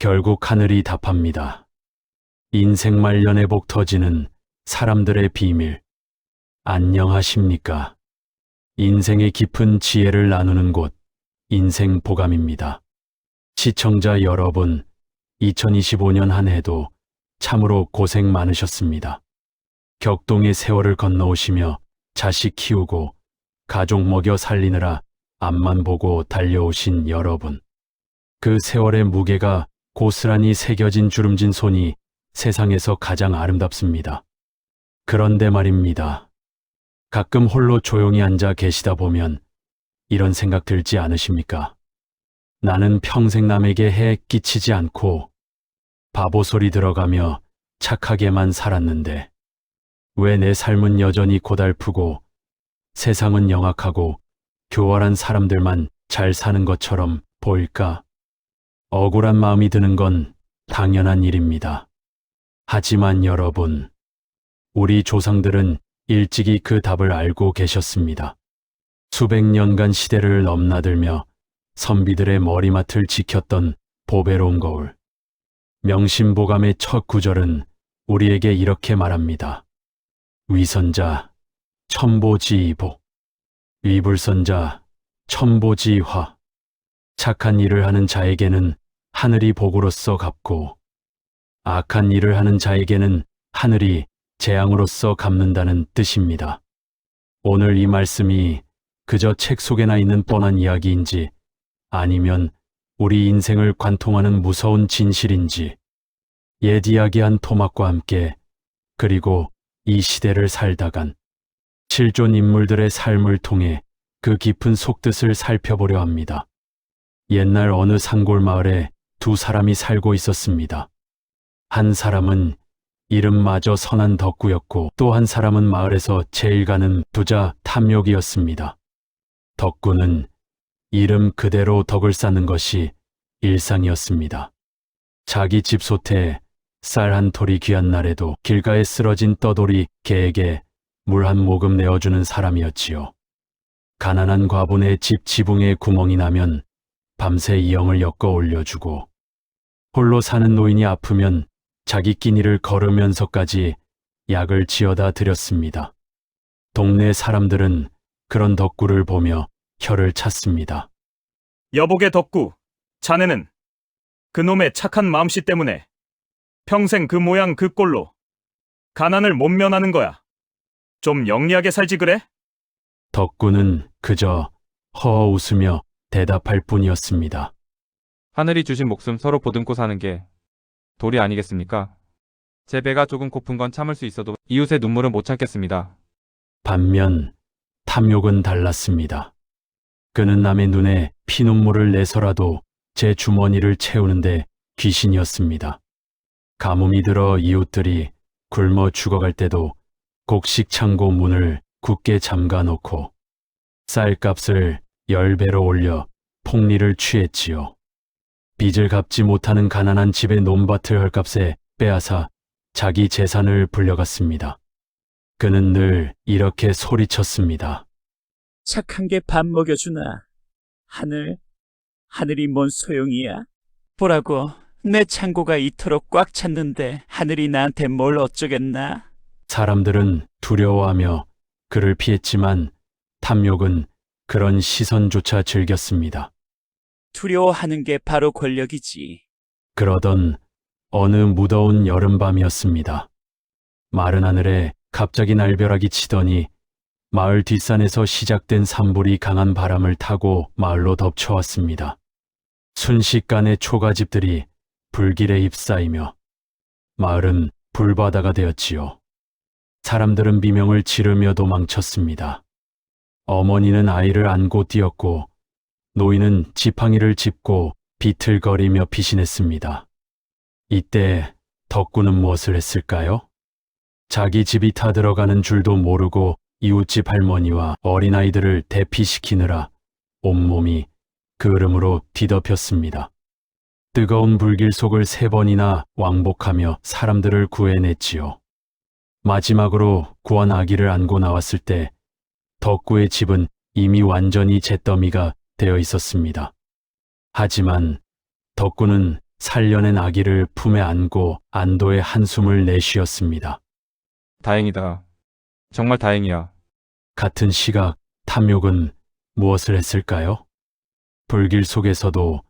결국 하늘이 답합니다. 인생 말년에 복 터지는 사람들의 비밀. 안녕하십니까? 인생의 깊은 지혜를 나누는 곳, 인생보감입니다. 시청자 여러분, 2025년 한 해도 참으로 고생 많으셨습니다. 격동의 세월을 건너오시며 자식 키우고 가족 먹여 살리느라 앞만 보고 달려오신 여러분. 그 세월의 무게가 고스란히 새겨진 주름진 손이 세상에서 가장 아름답습니다. 그런데 말입니다. 가끔 홀로 조용히 앉아 계시다 보면 이런 생각 들지 않으십니까? 나는 평생 남에게 해 끼치지 않고 바보 소리 들어가며 착하게만 살았는데 왜 내 삶은 여전히 고달프고 세상은 영악하고 교활한 사람들만 잘 사는 것처럼 보일까? 억울한 마음이 드는 건 당연한 일입니다. 하지만 여러분, 우리 조상들은 일찍이 그 답을 알고 계셨습니다. 수백 년간 시대를 넘나들며 선비들의 머리맡을 지켰던 보배로운 거울. 명심보감의 첫 구절은 우리에게 이렇게 말합니다. 위선자, 천보지이복. 위불선자, 천보지화. 착한 일을 하는 자에게는 하늘이 복으로써 갚고 악한 일을 하는 자에게는 하늘이 재앙으로써 갚는다는 뜻입니다. 오늘 이 말씀이 그저 책 속에나 있는 뻔한 이야기인지 아니면 우리 인생을 관통하는 무서운 진실인지 옛 이야기한 토막과 함께 그리고 이 시대를 살다간 실존 인물들의 삶을 통해 그 깊은 속뜻을 살펴보려 합니다. 옛날 어느 산골 마을에 두 사람이 살고 있었습니다. 한 사람은 이름마저 선한 덕구였고 또 한 사람은 마을에서 제일 가는 부자 탐욕이었습니다. 덕구는 이름 그대로 덕을 쌓는 것이 일상이었습니다. 자기 집 소태에 쌀 한 톨이 귀한 날에도 길가에 쓰러진 떠돌이 개에게 물 한 모금 내어주는 사람이었지요. 가난한 과부네 집 지붕에 구멍이 나면 밤새 이형을 엮어 올려주고 홀로 사는 노인이 아프면 자기 끼니를 걸으면서까지 약을 지어다 드렸습니다. 동네 사람들은 그런 덕구를 보며 혀를 찼습니다. 여보게 덕구, 자네는 그놈의 착한 마음씨 때문에 평생 그 모양 그 꼴로 가난을 못 면하는 거야. 좀 영리하게 살지 그래? 덕구는 그저 허허 웃으며 대답할 뿐이었습니다. 하늘이 주신 목숨 서로 보듬고 사는 게 도리 아니겠습니까? 제 배가 조금 고픈 건 참을 수 있어도 이웃의 눈물은 못 참겠습니다. 반면 탐욕은 달랐습니다. 그는 남의 눈에 피눈물을 내서라도 제 주머니를 채우는데 귀신이었습니다. 가뭄이 들어 이웃들이 굶어 죽어갈 때도 곡식 창고 문을 굳게 잠가놓고 쌀값을 10배로 올려 폭리를 취했지요. 빚을 갚지 못하는 가난한 집의 논밭을 헐값에 빼앗아 자기 재산을 불려갔습니다. 그는 늘 이렇게 소리쳤습니다. 착한 게 밥 먹여주나. 하늘이 뭔 소용이야? 보라고, 내 창고가 이토록 꽉 찼는데 하늘이 나한테 뭘 어쩌겠나? 사람들은 두려워하며 그를 피했지만 탐욕은 그런 시선조차 즐겼습니다. 두려워하는 게 바로 권력이지. 그러던 어느 무더운 여름밤이었습니다. 마른 하늘에 갑자기 날벼락이 치더니 마을 뒷산에서 시작된 산불이 강한 바람을 타고 마을로 덮쳐왔습니다. 순식간에 초가집들이 불길에 휩싸이며 마을은 불바다가 되었지요. 사람들은 비명을 지르며 도망쳤습니다. 어머니는 아이를 안고 뛰었고 노인은 지팡이를 짚고 비틀거리며 피신했습니다. 이때 덕구는 무엇을 했을까요? 자기 집이 타들어가는 줄도 모르고 이웃집 할머니와 어린아이들을 대피시키느라 온몸이 그을음으로 뒤덮였습니다. 뜨거운 불길 속을 3번이나 왕복하며 사람들을 구해냈지요. 마지막으로 구한 아기를 안고 나왔을 때 덕구의 집은 이미 완전히 잿더미가 되어 있었습니다. 하지만 덕구는 살려낸 아기를 품에 안고 안도의 한숨을 내쉬었습니다. 다행이다. 정말 다행이야. 같은 시각 탐욕은 무엇을 했을까요? 불길 속에서도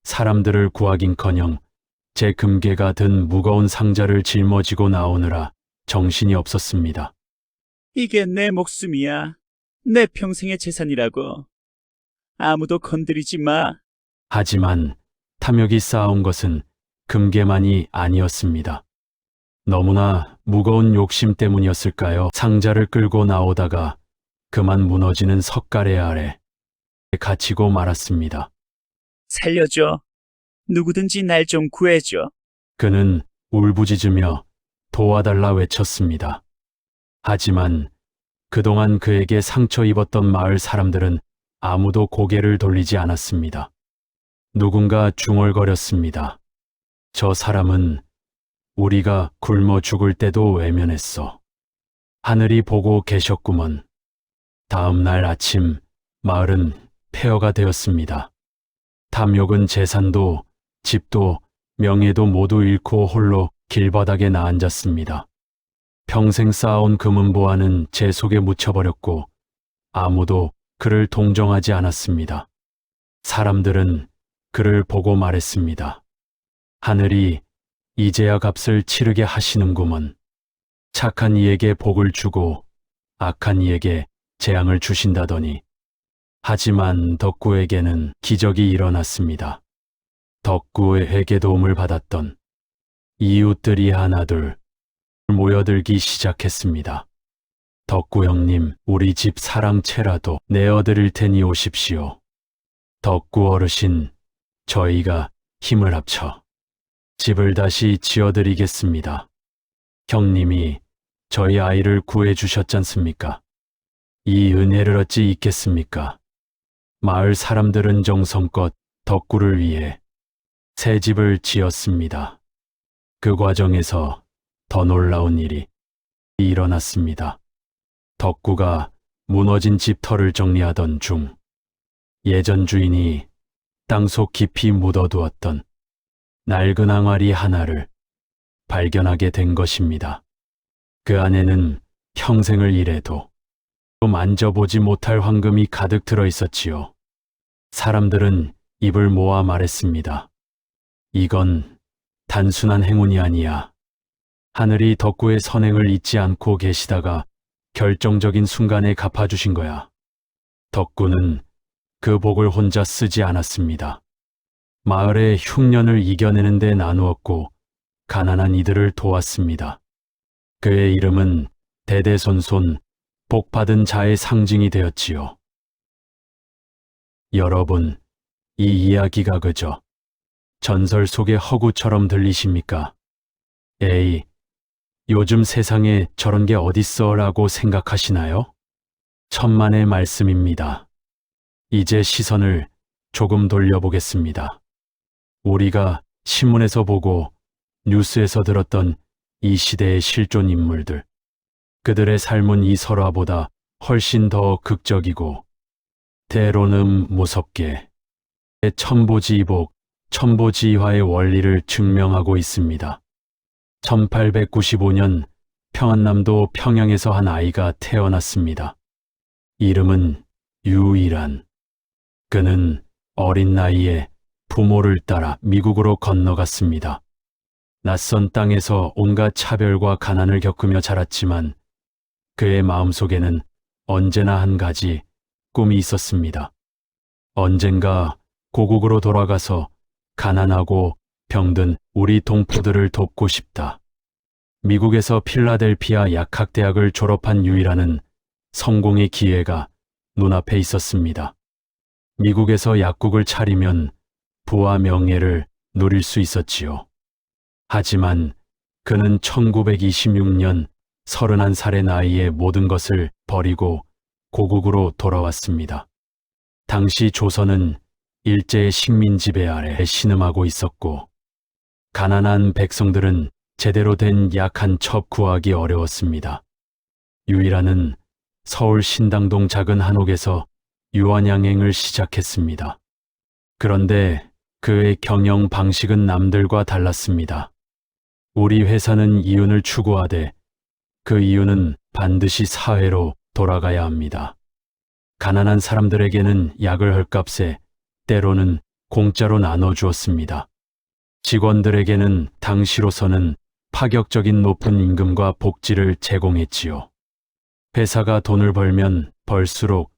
사람들을 구하긴커녕 제 금괴가 든 무거운 상자를 짊어지고 나오느라 정신이 없었습니다. 이게 내 목숨이야. 내 평생의 재산이라고. 아무도 건드리지 마. 하지만 탐욕이 쌓아온 것은 금괴만이 아니었습니다. 너무나 무거운 욕심 때문이었을까요? 상자를 끌고 나오다가 그만 무너지는 석가래 아래 갇히고 말았습니다. 살려줘. 누구든지 날 좀 구해줘. 그는 울부짖으며 도와달라 외쳤습니다. 하지만 그동안 그에게 상처 입었던 마을 사람들은 아무도 고개를 돌리지 않았습니다. 누군가 중얼거렸습니다. 저 사람은 우리가 굶어 죽을 때도 외면했어. 하늘이 보고 계셨구먼. 다음 날 아침 마을은 폐허가 되었습니다. 탐욕은 재산도 집도 명예도 모두 잃고 홀로 길바닥에 나앉았습니다. 평생 쌓아온 금은보화는 제 속에 묻혀버렸고 아무도 그를 동정하지 않았습니다. 사람들은 그를 보고 말했습니다. 하늘이 이제야 값을 치르게 하시는구먼. 착한 이에게 복을 주고 악한 이에게 재앙을 주신다더니. 하지만 덕구에게는 기적이 일어났습니다. 덕구에게 도움을 받았던 이웃들이 하나둘 모여들기 시작했습니다. 덕구 형님, 우리 집 사랑채라도 내어드릴 테니 오십시오. 덕구 어르신, 저희가 힘을 합쳐 집을 다시 지어드리겠습니다. 형님이 저희 아이를 구해주셨잖습니까? 이 은혜를 어찌 잊겠습니까? 마을 사람들은 정성껏 덕구를 위해 새 집을 지었습니다. 그 과정에서 더 놀라운 일이 일어났습니다. 덕구가 무너진 집터를 정리하던 중 예전 주인이 땅속 깊이 묻어두었던 낡은 항아리 하나를 발견하게 된 것입니다. 그 안에는 평생을 일해도 만져보지 못할 황금이 가득 들어 있었지요. 사람들은 입을 모아 말했습니다. 이건 단순한 행운이 아니야. 하늘이 덕구의 선행을 잊지 않고 계시다가 결정적인 순간에 갚아주신 거야. 덕구는 그 복을 혼자 쓰지 않았습니다. 마을의 흉년을 이겨내는 데 나누었고 가난한 이들을 도왔습니다. 그의 이름은 대대손손 복받은 자의 상징이 되었지요. 여러분, 이 이야기가 그저 전설 속의 허구처럼 들리십니까? 에이, 요즘 세상에 저런 게 어딨어 라고 생각하시나요? 천만의 말씀입니다. 이제 시선을 조금 돌려보겠습니다. 우리가 신문에서 보고 뉴스에서 들었던 이 시대의 실존 인물들. 그들의 삶은 이 설화보다 훨씬 더 극적이고 때로는 무섭게 천보지이복, 천보지이화의 원리를 증명하고 있습니다. 1895년 평안남도 평양에서 한 아이가 태어났습니다. 이름은 유일한. 그는 어린 나이에 부모를 따라 미국으로 건너갔습니다. 낯선 땅에서 온갖 차별과 가난을 겪으며 자랐지만 그의 마음속에는 언제나 한 가지 꿈이 있었습니다. 언젠가 고국으로 돌아가서 가난하고 병든 우리 동포들을 돕고 싶다. 미국에서 필라델피아 약학대학을 졸업한 유일한은 성공의 기회가 눈앞에 있었습니다. 미국에서 약국을 차리면 부와 명예를 누릴 수 있었지요. 하지만 그는 1926년 31살의 나이에 모든 것을 버리고 고국으로 돌아왔습니다. 당시 조선은 일제의 식민 지배 아래 신음하고 있었고 가난한 백성들은 제대로 된 약 한 첩 구하기 어려웠습니다. 유일한은 서울 신당동 작은 한옥에서 유언양행을 시작했습니다. 그런데 그의 경영 방식은 남들과 달랐습니다. 우리 회사는 이윤을 추구하되 그 이윤은 반드시 사회로 돌아가야 합니다. 가난한 사람들에게는 약을 헐값에 때로는 공짜로 나눠주었습니다. 직원들에게는 당시로서는 파격적인 높은 임금과 복지를 제공했지요. 회사가 돈을 벌면 벌수록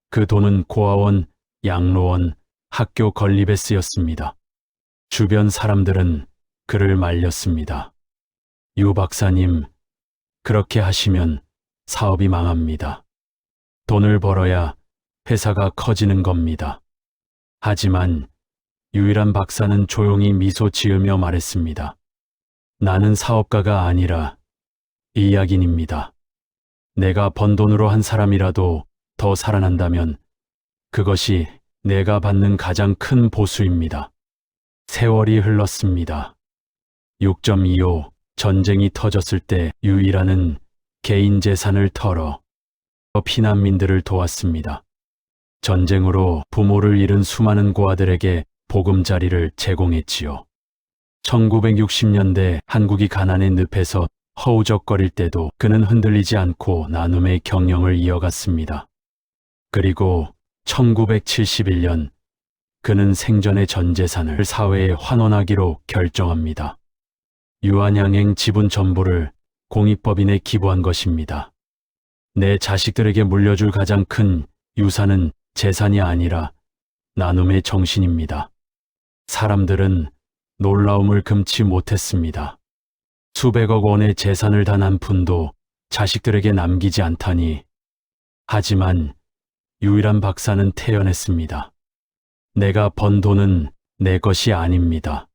그 돈은 고아원, 양로원, 학교 건립에 쓰였습니다. 주변 사람들은 그를 말렸습니다. 유 박사님, 그렇게 하시면 사업이 망합니다. 돈을 벌어야 회사가 커지는 겁니다. 하지만 유일한 박사는 조용히 미소 지으며 말했습니다. 나는 사업가가 아니라 이야긴입니다. 내가 번 돈으로 한 사람이라도 더 살아난다면 그것이 내가 받는 가장 큰 보수입니다. 세월이 흘렀습니다. 6.25 전쟁이 터졌을 때 유이라는 개인 재산을 털어 피난민들을 도왔습니다. 전쟁으로 부모를 잃은 수많은 고아들에게 보금자리를 제공했지요. 1960년대 한국이 가난의 늪에서 허우적거릴 때도 그는 흔들리지 않고 나눔의 경영을 이어갔습니다. 그리고 1971년 그는 생전의 전 재산을 사회에 환원하기로 결정합니다. 유한양행 지분 전부를 공익법인에 기부한 것입니다. 내 자식들에게 물려줄 가장 큰 유산은 재산이 아니라 나눔의 정신입니다. 사람들은 놀라움을 금치 못했습니다. 수백억 원의 재산을 단 한 푼도 자식들에게 남기지 않다니. 하지만 유일한 박사는 태연했습니다. 내가 번 돈은 내 것이 아닙니다.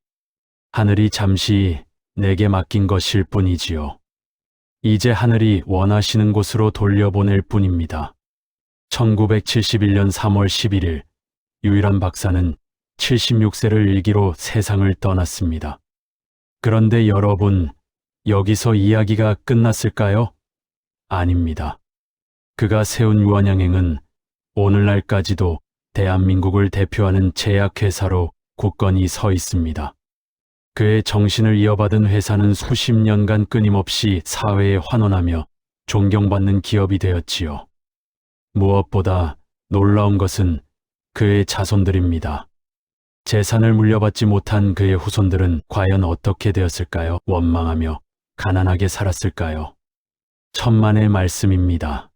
하늘이 잠시 내게 맡긴 것일 뿐이지요. 이제 하늘이 원하시는 곳으로 돌려보낼 뿐입니다. 1971년 3월 11일 유일한 박사는 76세를 일기로 세상을 떠났습니다. 그런데 여러분, 여기서 이야기가 끝났을까요? 아닙니다. 그가 세운 유한양행은 오늘날까지도 대한민국을 대표하는 제약회사로 굳건히 서 있습니다. 그의 정신을 이어받은 회사는 수십 년간 끊임없이 사회에 환원하며 존경받는 기업이 되었지요. 무엇보다 놀라운 것은 그의 자손들입니다. 재산을 물려받지 못한 그의 후손들은 과연 어떻게 되었을까요? 원망하며 가난하게 살았을까요? 천만의 말씀입니다.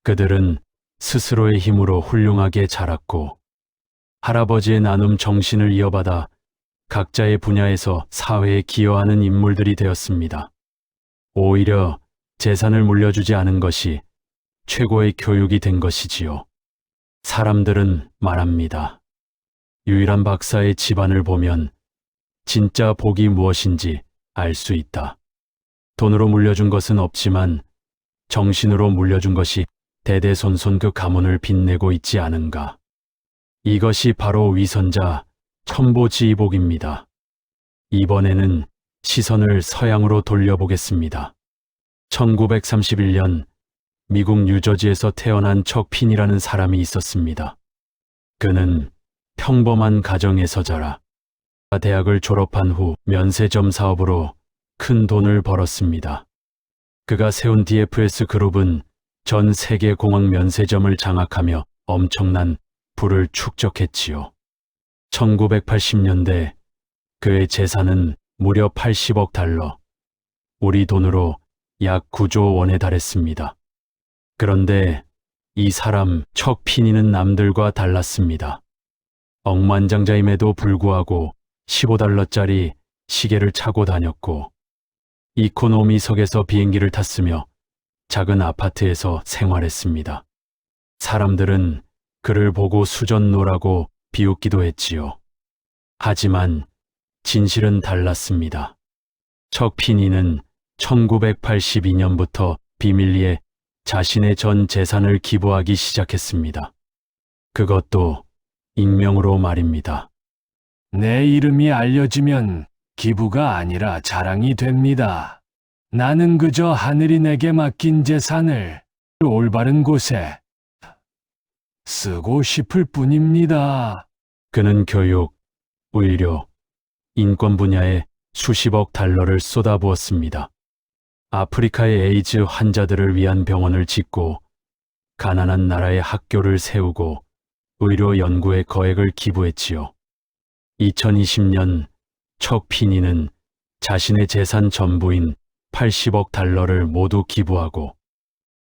그들은 스스로의 힘으로 훌륭하게 자랐고 할아버지의 나눔 정신을 이어받아 각자의 분야에서 사회에 기여하는 인물들이 되었습니다. 오히려 재산을 물려주지 않은 것이 최고의 교육이 된 것이지요. 사람들은 말합니다. 유일한 박사의 집안을 보면 진짜 복이 무엇인지 알 수 있다. 돈으로 물려준 것은 없지만 정신으로 물려준 것이 대대손손 그 가문을 빛내고 있지 않은가. 이것이 바로 위선자 천보지휘복입니다. 이번에는 시선을 서양으로 돌려보겠습니다. 1931년 미국 뉴저지에서 태어난 척 핀이라는 사람이 있었습니다. 그는 평범한 가정에서 자라 대학을 졸업한 후 면세점 사업으로 큰 돈을 벌었습니다. 그가 세운 DFS 그룹은 전 세계 공항 면세점을 장악하며 엄청난 부를 축적했지요. 1980년대 그의 재산은 무려 80억 달러, 우리 돈으로 약 9조 원에 달했습니다. 그런데 이 사람 척 피니는 남들과 달랐습니다. 억만장자임에도 불구하고 15달러짜리 시계를 차고 다녔고 이코노미석에서 비행기를 탔으며 작은 아파트에서 생활했습니다. 사람들은 그를 보고 수전노라고 비웃기도 했지요. 하지만 진실은 달랐습니다. 척 피니는 1982년부터 비밀리에 자신의 전 재산을 기부하기 시작했습니다. 그것도 익명으로 말입니다. 내 이름이 알려지면 기부가 아니라 자랑이 됩니다. 나는 그저 하늘이 내게 맡긴 재산을 올바른 곳에 쓰고 싶을 뿐입니다. 그는 교육, 의료, 인권 분야에 수십억 달러를 쏟아부었습니다. 아프리카의 에이즈 환자들을 위한 병원을 짓고 가난한 나라의 학교를 세우고 의료 연구에 거액을 기부했지요. 2020년 척 피니는 자신의 재산 전부인 80억 달러를 모두 기부하고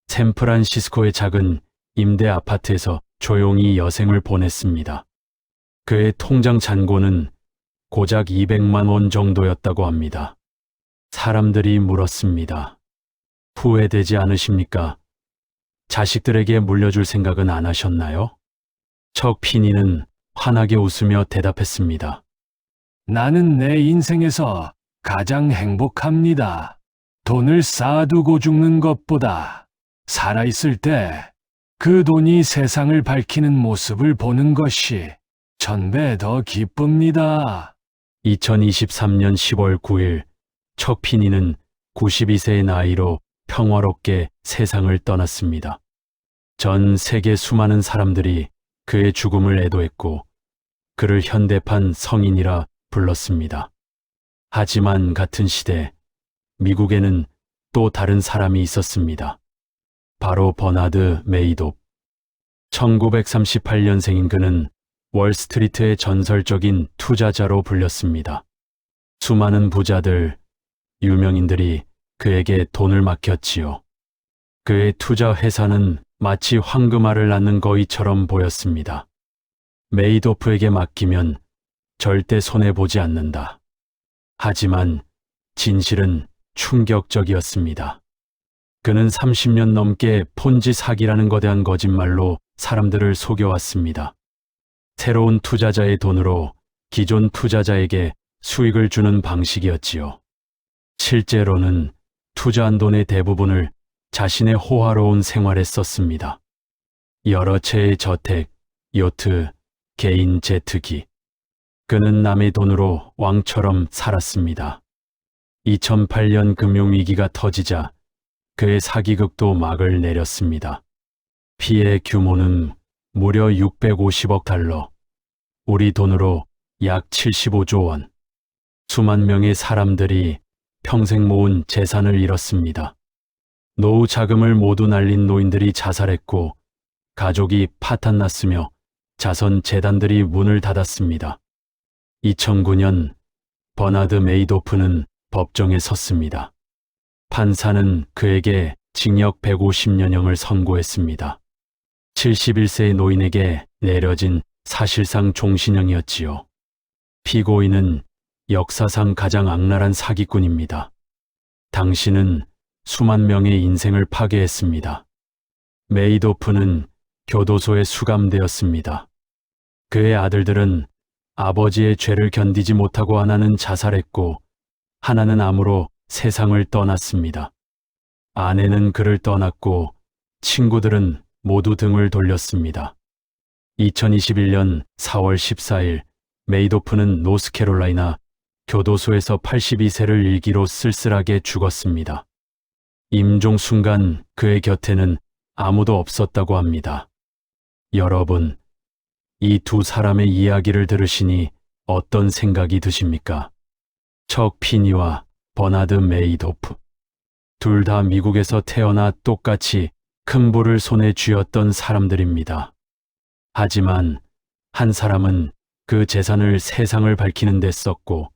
샌프란시스코의 작은 임대 아파트에서 조용히 여생을 보냈습니다. 그의 통장 잔고는 고작 200만 원 정도였다고 합니다. 사람들이 물었습니다. 후회되지 않으십니까? 자식들에게 물려줄 생각은 안 하셨나요? 척 피니는 환하게 웃으며 대답했습니다. 나는 내 인생에서 가장 행복합니다. 돈을 쌓아두고 죽는 것보다 살아있을 때 그 돈이 세상을 밝히는 모습을 보는 것이 1000배 더 기쁩니다. 2023년 10월 9일 척 피니는 92세의 나이로 평화롭게 세상을 떠났습니다. 전 세계 수많은 사람들이 그의 죽음을 애도했고 그를 현대판 성인이라 불렀습니다. 하지만 같은 시대 미국에는 또 다른 사람이 있었습니다. 바로 버나드 메이놉. 1938년생인 그는 월스트리트의 전설적인 투자자로 불렸습니다. 수많은 부자들, 유명인들이 그에게 돈을 맡겼지요. 그의 투자 회사는 마치 황금알을 낳는 거위처럼 보였습니다. 메이도프에게 맡기면 절대 손해보지 않는다. 하지만 진실은 충격적이었습니다. 그는 30년 넘게 폰지 사기라는 거대한 거짓말로 사람들을 속여왔습니다. 새로운 투자자의 돈으로 기존 투자자에게 수익을 주는 방식이었지요. 실제로는 투자한 돈의 대부분을 자신의 호화로운 생활에 썼습니다. 여러 채의 저택, 요트, 개인 제트기. 그는 남의 돈으로 왕처럼 살았습니다. 2008년 금융위기가 터지자 그의 사기극도 막을 내렸습니다. 피해 규모는 무려 650억 달러, 우리 돈으로 약 75조 원. 수만 명의 사람들이 평생 모은 재산을 잃었습니다. 노후 자금을 모두 날린 노인들이 자살했고 가족이 파탄났으며 자선 재단들이 문을 닫았습니다. 2009년 버나드 메이도프는 법정에 섰습니다. 판사는 그에게 징역 150년형을 선고했습니다. 71세의 노인에게 내려진 사실상 종신형이었지요. 피고인은 역사상 가장 악랄한 사기꾼입니다. 당신은 수만 명의 인생을 파괴했습니다. 메이도프는 교도소에 수감되었습니다. 그의 아들들은 아버지의 죄를 견디지 못하고 하나는 자살했고 하나는 암으로 세상을 떠났습니다. 아내는 그를 떠났고 친구들은 모두 등을 돌렸습니다. 2021년 4월 14일 메이도프는 노스캐롤라이나 교도소에서 82세를 일기로 쓸쓸하게 죽었습니다. 임종 순간 그의 곁에는 아무도 없었다고 합니다. 여러분, 이 두 사람의 이야기를 들으시니 어떤 생각이 드십니까? 척 피니와 버나드 메이도프. 둘 다 미국에서 태어나 똑같이 큰 부를 손에 쥐었던 사람들입니다. 하지만 한 사람은 그 재산을 세상을 밝히는 데 썼고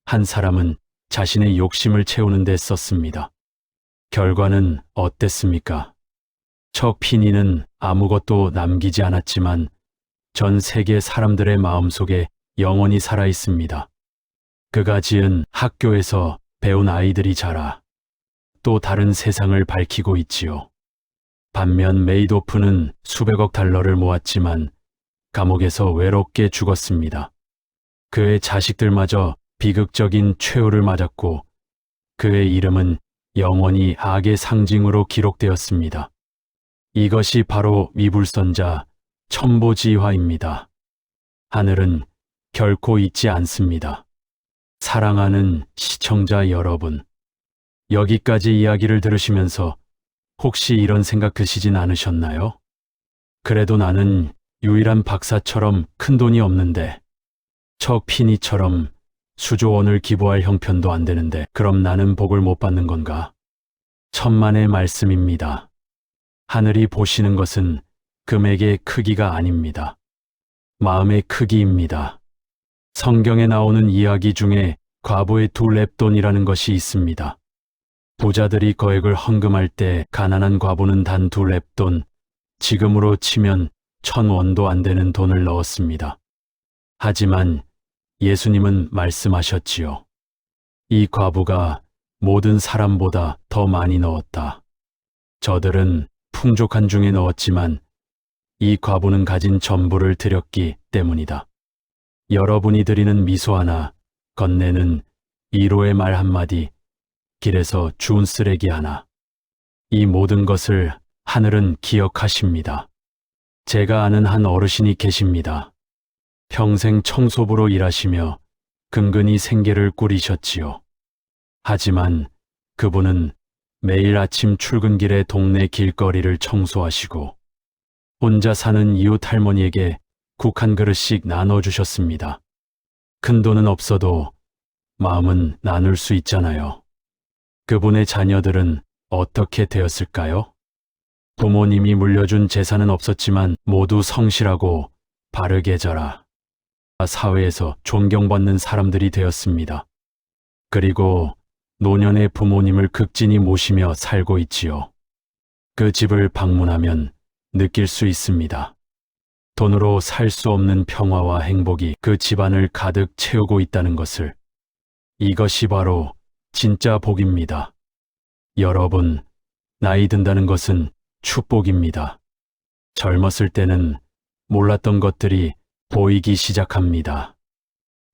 한 사람은 자신의 욕심을 채우는 데 썼습니다. 결과는 어땠습니까? 척 피니는 아무것도 남기지 않았지만 전 세계 사람들의 마음속에 영원히 살아 있습니다. 그가 지은 학교에서 배운 아이들이 자라 또 다른 세상을 밝히고 있지요. 반면 메이도프는 수백억 달러를 모았지만 감옥에서 외롭게 죽었습니다. 그의 자식들마저 비극적인 최후를 맞았고 그의 이름은 영원히 악의 상징으로 기록되었습니다. 이것이 바로 미불선자 천보지휘입니다. 하늘은 결코 잊지 않습니다. 사랑하는 시청자 여러분, 여기까지 이야기를 들으시면서 혹시 이런 생각 드시진 않으셨나요? 그래도 나는 유일한 박사처럼 큰 돈이 없는데 척피니처럼 수조원을 기부할 형편도 안 되는데 그럼 나는 복을 못 받는 건가? 천만의 말씀입니다. 하늘이 보시는 것은 금액의 크기가 아닙니다. 마음의 크기입니다. 성경에 나오는 이야기 중에 과부의 2렙돈이라는 것이 있습니다. 부자들이 거액을 헌금할 때 가난한 과부는 단 2렙돈, 지금으로 치면 1,000원도 안 되는 돈을 넣었습니다. 하지만 예수님은 말씀하셨지요. 이 과부가 모든 사람보다 더 많이 넣었다. 저들은 풍족한 중에 넣었지만 이 과부는 가진 전부를 드렸기 때문이다. 여러분이 드리는 미소 하나, 건네는 위로의 말 한마디, 길에서 주운 쓰레기 하나, 이 모든 것을 하늘은 기억하십니다. 제가 아는 한 어르신이 계십니다. 평생 청소부로 일하시며 근근히 생계를 꾸리셨지요. 하지만 그분은 매일 아침 출근길에 동네 길거리를 청소하시고 혼자 사는 이웃 할머니에게 국 한 그릇씩 나눠주셨습니다. 큰 돈은 없어도 마음은 나눌 수 있잖아요. 그분의 자녀들은 어떻게 되었을까요? 부모님이 물려준 재산은 없었지만 모두 성실하고 바르게 자라 사회에서 존경받는 사람들이 되었습니다. 그리고 노년의 부모님을 극진히 모시며 살고 있지요. 그 집을 방문하면 느낄 수 있습니다. 돈으로 살 수 없는 평화와 행복이 그 집안을 가득 채우고 있다는 것을. 이것이 바로 진짜 복입니다. 여러분, 나이 든다는 것은 축복입니다. 젊었을 때는 몰랐던 것들이 보이기 시작합니다.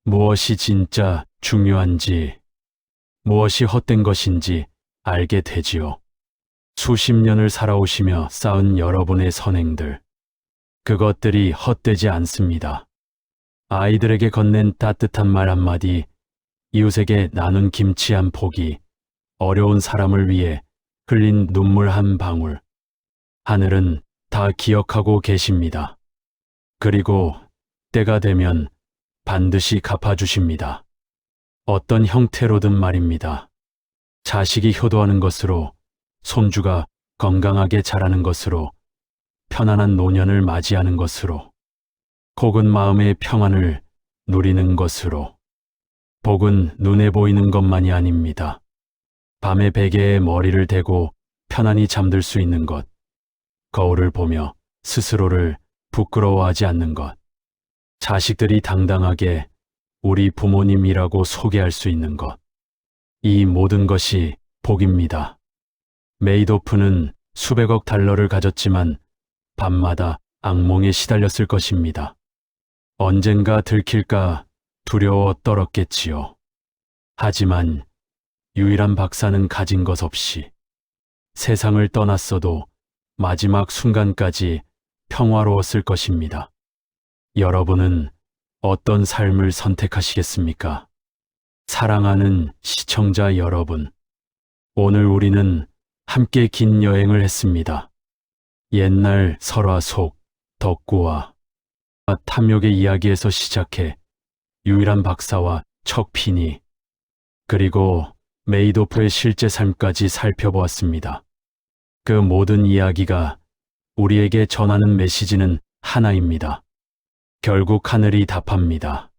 무엇이 진짜 중요한지, 무엇이 헛된 것인지 알게 되지요. 수십 년을 살아오시며 쌓은 여러분의 선행들, 그것들이 헛되지 않습니다. 아이들에게 건넨 따뜻한 말 한마디, 이웃에게 나눈 김치 한 포기, 어려운 사람을 위해 흘린 눈물 한 방울. 하늘은 다 기억하고 계십니다. 그리고 때가 되면 반드시 갚아주십니다. 어떤 형태로든 말입니다. 자식이 효도하는 것으로, 손주가 건강하게 자라는 것으로, 편안한 노년을 맞이하는 것으로, 혹은 마음의 평안을 누리는 것으로. 복은 눈에 보이는 것만이 아닙니다. 밤에 베개에 머리를 대고 편안히 잠들 수 있는 것, 거울을 보며 스스로를 부끄러워하지 않는 것, 자식들이 당당하게 우리 부모님이라고 소개할 수 있는 것, 이 모든 것이 복입니다. 메이도프는 수백억 달러를 가졌지만 밤마다 악몽에 시달렸을 것입니다. 언젠가 들킬까 두려워 떨었겠지요. 하지만 유일한 박사는 가진 것 없이 세상을 떠났어도 마지막 순간까지 평화로웠을 것입니다. 여러분은 어떤 삶을 선택하시겠습니까? 사랑하는 시청자 여러분, 오늘 우리는 함께 긴 여행을 했습니다. 옛날 설화 속 덕구와 탐욕의 이야기에서 시작해 유일한 박사와 척피니, 그리고 메이도프의 실제 삶까지 살펴보았습니다. 그 모든 이야기가 우리에게 전하는 메시지는 하나입니다. 결국 하늘이 답합니다.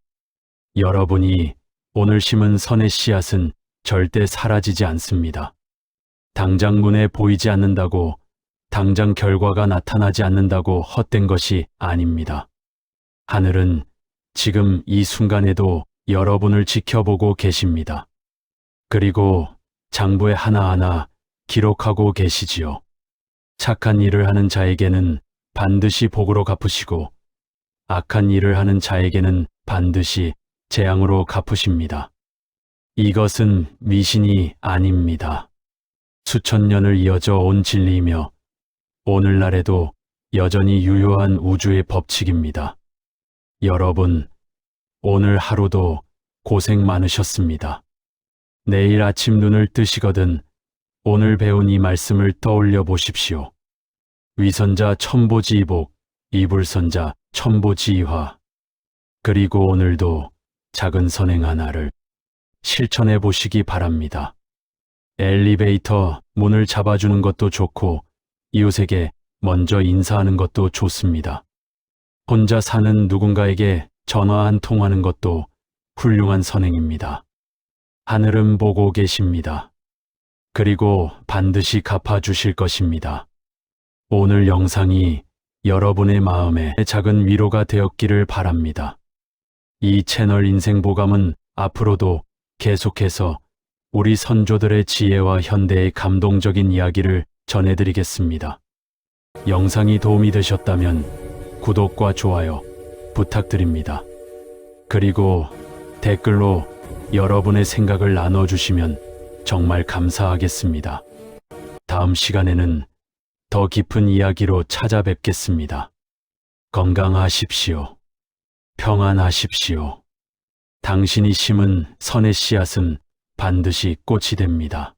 여러분이 오늘 심은 선의 씨앗은 절대 사라지지 않습니다. 당장 눈에 보이지 않는다고, 당장 결과가 나타나지 않는다고 헛된 것이 아닙니다. 하늘은 지금 이 순간에도 여러분을 지켜보고 계십니다. 그리고 장부에 하나하나 기록하고 계시지요. 착한 일을 하는 자에게는 반드시 복으로 갚으시고 악한 일을 하는 자에게는 반드시 재앙으로 갚으십니다. 이것은 미신이 아닙니다. 수천 년을 이어져 온 진리이며 오늘날에도 여전히 유효한 우주의 법칙입니다. 여러분, 오늘 하루도 고생 많으셨습니다. 내일 아침 눈을 뜨시거든 오늘 배운 이 말씀을 떠올려 보십시오. 위선자 천보지이복, 이불선자 천보지이화. 그리고 오늘도 작은 선행 하나를 실천해 보시기 바랍니다. 엘리베이터 문을 잡아주는 것도 좋고 이웃에게 먼저 인사하는 것도 좋습니다. 혼자 사는 누군가에게 전화 한 통하는 것도 훌륭한 선행입니다. 하늘은 보고 계십니다. 그리고 반드시 갚아주실 것입니다. 오늘 영상이 여러분의 마음에 작은 위로가 되었기를 바랍니다. 이 채널 인생보감은 앞으로도 계속해서 우리 선조들의 지혜와 현대의 감동적인 이야기를 전해드리겠습니다. 영상이 도움이 되셨다면 구독과 좋아요 부탁드립니다. 그리고 댓글로 여러분의 생각을 나눠주시면 정말 감사하겠습니다. 다음 시간에는 더 깊은 이야기로 찾아뵙겠습니다. 건강하십시오. 평안하십시오. 당신이 심은 선의 씨앗은 반드시 꽃이 됩니다.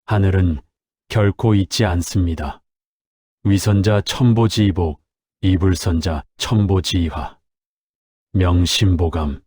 하늘은 결코 잊지 않습니다. 위선자 천보지이복, 이불선자 천보지이화. 명심보감.